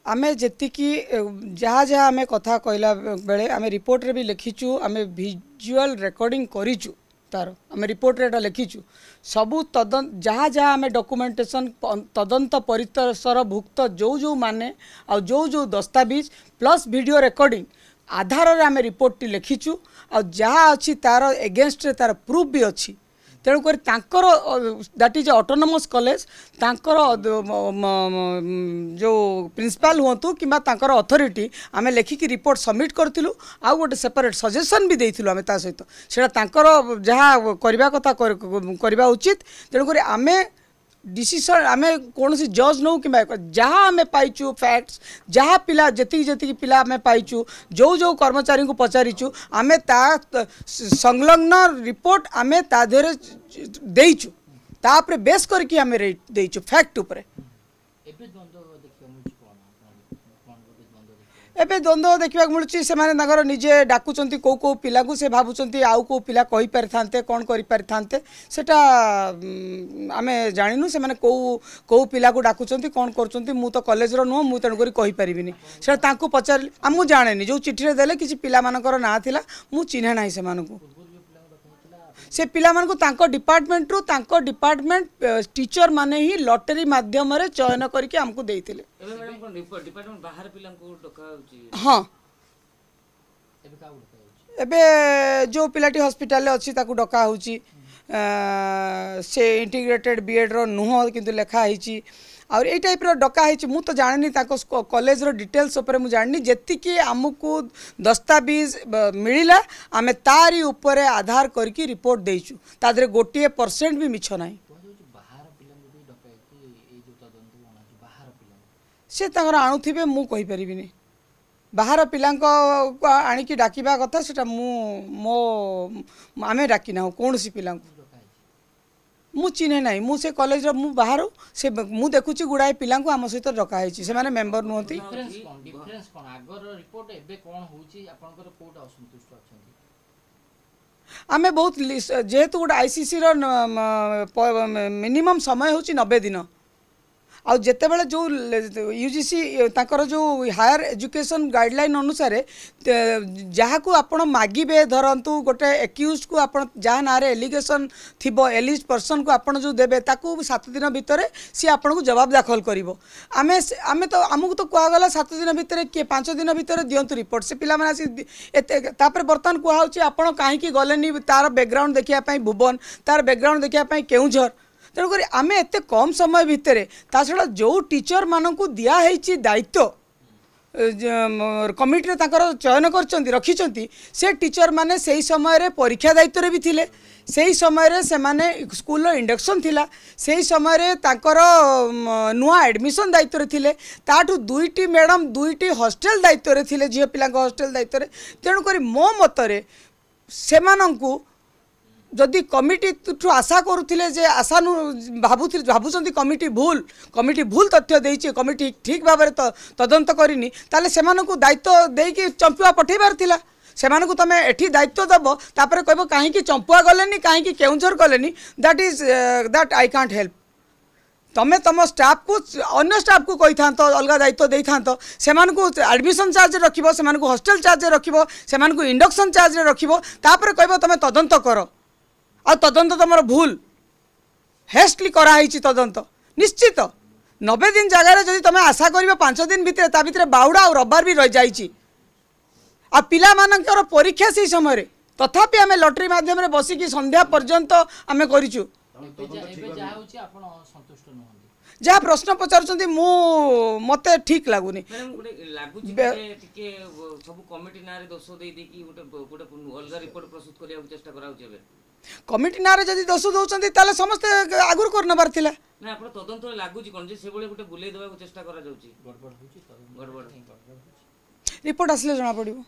आमे जेतिकी जहाँ जहाँ आमे कथा कहला बेले आमे रिपोर्ट रे भी लिखीचु आमे विजुअल रिकॉर्डिंग करिचु तार आमे रिपोर्ट रे लिखीचु सबू तदन जहाँ जहाँ आमे डॉक्यूमेंटेशन तदंत परिसर भुक्त जो जो माने आ जो जो दस्तावेज प्लस वीडियो रिकॉर्डिंग आधार रे आमे रिपोर्ट टी लिखीचु आ जहाँ अच्छी तार एगेंस्ट रे तार प्रूफ भी अच्छी तेणुक दैट इज ऑटोनोमस कॉलेज तांकर जो प्रिंसिपल हुंतु किंबा तांकर अथॉरिटी आमे लेखिकी रिपोर्ट सबमिट करथिलु आ गोटे सेपरेट सजेशन भी देइथिलु आमे ता सहित सेटा तांकर जहाँ करबा कथा करबा उचित तेणुक आमे डिसीजन आमे कौन सी जज नौ कि जहाँ आमे पाइचु फैक्ट्स जहाँ पिला जी पिला आमे पाइचु जो जो कर्मचारी को पचारिचु आमे ता संलग्न रिपोर्ट आमे ता देरे देइचु तापरे बेस करके आमे देइचु फैक्ट ऊपर एबे द्वंद्व देखा मिलूँ से माने निजे डाकुचंती कौ कौ पिला को से भावुंट आउ कौ पिला कहि पारि थांते कौन करि पारि थांते सेटा आमे जानिनु से माने कौ पिला को डाकुचंती कौन करचंती मु तो कॉलेज रो नुह मु तेणु करि कहि परिबिनी सेटा तांको पचार मु जानेनी जो चिठी रे देले किछि पिला मानकर ना थिला मु चिन्हे नाही से मानकु से पिला मान को तांको डिपार्टमेंट रू तांको डिपार्टमेंट टीचर माने ही लॉटरी माध्यम रे चयन करके हमको देइथिले डिपार्टमेंट बाहर पिला को डका होची हां एबे जो पिलाटी हॉस्पिटल अच्छी ताकू डका होची से इंटीग्रेटेड बीएड रो नुह किंतु लेखा होईची और ये टाइप डका है मु तो जानी कॉलेज रो डिटेल्स ऊपर मु जानी जेतिकी आमको दस्तावेज मिलला आमे तारी ऊपर आधार करके रिपोर्ट देइचु तादरे 1% भी मिछ नाही से तांगर आणुथिबे मु कहि परिबिनी बाहर पिलांको आनिकी डाकिबा कथा सेटा मो आमे डाकी ना कौन सी पिलांको मु चिन्हे ना मु से कॉलेज मु बाहर से मु देखुची गुड़ाए पिला आम सहित डका है से माने मेंबर नुहति आमे बहुत जेहेतु गोटे आईसीसी रो मिनिमम समय होची 90 दिन आ जिते बड़े जो यूजीसी ताकर जो हायर एजुकेशन गाइडलाइन अनुसार जहाँ को आपण मागिबे धरतु गोटे एक्यूज को आपण जहाँ ना एलिगेशन थिबो एलिज पर्सन को आपण जो देबे ताकू 7 दिन भितर सी आपण को जवाब दाखल करिवो आमे आमे तो आमको तो कहगला 7 दिन भितर के 5 दिन भितर दियंतु रिपोर्ट से पिला माने तापर बर्तमान कहूँ आपण कहीं गलेनी तार बैकग्राउंड देखिया पई भुवन तार बैकग्राउंड देखिया पई केउझर तेणुक आम एत कम समय भितर ता छड़ा जो टीचर मानू दिखाई दायित्व कमिटी चयन कर से टीचर माने से समय रे परीक्षा दायित्व भी थिले से समय रे से माने स्कूल इंडक्शन थिला से समय रे ताकर नुआ एडमिशन दायित्व रे थिले ताठू दुईटी मैडम दुईटी हॉस्टेल दायित्व रे थिले झियो पिला हॉस्टेल दायित्व रे तेणुक मो मतरे सेमानंकु जदि कमिटी ठू आशा करुले जे आशा भावुं कमिटी भूल तथ्य देइछि कमिटी ठीक भाव में तदंत करनी ताले सेमानकु दायित्व देकी चंपुआ पठेबार थिला सेमानकु तमे एठी दायित्व दब तापर कहबो काहे कि चंपुआ गलेनी काहे कि Keonjhar गलेनी that I can't help तमे तम स्टाफ को अन्य स्टाफ को कही था अलग दायित्व दे था सेमानकु एडमिशन चार्ज रखिबो सेमानकु हॉस्टेल चार्ज रखिबो सेमानकु इंडक्शन चार्ज रखिबो तापर कहबो तमे तदंत करो आ तदंत तुम भूल हेस्टली कराई तदंत निश्चित 90 दिन जगार जब तुम आशा कर 5 दिन भितर ता भितर बाउड़ा और रविवार भी रही जाइए आ पिला मानकर परीक्षा से समय तथापि आम लॉटरी माध्यम रे बसिकी संध्या पर्यंत आम करिचु जहाँ प्रश्न पचार मते ठीक लगुनि कमिटी ना रे जदि दोष दउचंती ताले समस्त आगुर कर नबार थिला ना आपण तदंत लागुची कोन जे सेबळे गुटे बुलेइ देबा को चेष्टा करा जाउची गड़बड़ रिपोर्ट आसले जना पड़िबो।